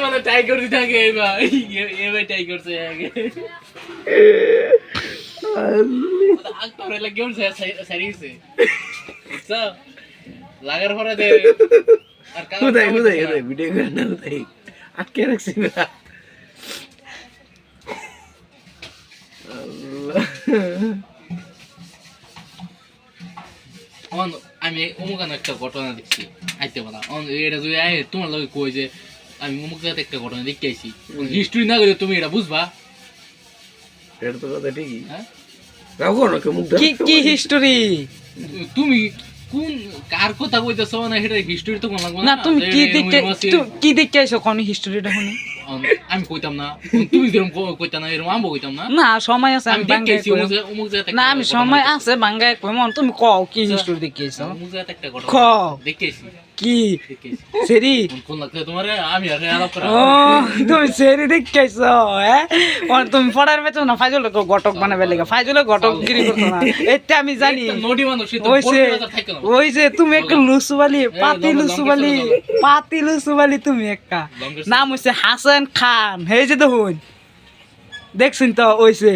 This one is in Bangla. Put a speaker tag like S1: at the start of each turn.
S1: মানে ট্রাই করতে থাকে এবার ট্রাই করছে আগে আক্তারে লাগিও সারিছে বুঝছো লাগার পরে দে আর
S2: কোথায় ভিডিও করে না কোথায় আটকে রাখছি না
S1: আমি অমুকান একটা ঘটনা দেখছি আইতে বলা এটা যদি তোমার লগে কই যে আমি অমুক জায়গাতে একটা ঘটনা দেখতে আইছি হিস্ট্রি না করে তুমি এটা বুঝবা
S2: এটা তো কথা ঠিকই
S1: হ্যাঁ
S2: রাখো না মুখ
S3: কি হিস্টোরি
S1: তুমি কোন কার কথা কইতেছো না এটা হিস্ট্রি তো কোন লাগবে
S3: না তুমি কি দেখতে আইছো কোন হিস্টোরিটা শুনি
S1: আমি কইতাম না তুমি যেরকম কইতা না এরকম আমি কইতাম না
S3: না সময় আছে আমি
S1: দেখতে আইছি
S3: বাঙ্গাই
S1: অমুক জায়গাতে
S3: না আমি সময় আছে বাঙ্গাই কইমন তুমি কও কি হিস্টোরি দেখতে আইছো
S1: অমুক জায়গাতে একটা ঘটনা
S3: কও
S1: দেখতে আইছি
S3: কি
S1: দেখতে আইছি
S3: সেরি
S1: কোন লাগছে তোমার আমি আর আলাপ করা
S3: ও তুমি সেরি দেখতে আইছো হ্যাঁ তুমি পড়ার বেতো না ফাইজল ঘটক বানাবে লাগা ফাইজল ঘটক গিরি করতো না এটা আমি জানি
S1: নডি মানুষ তো
S3: ওই যে তুমি একটা লুসুবালি পাতি লুসুবালি তুমি একটা নাম হইছে হাসান খান এই যে দেখুন দেখছেন তো ওইছে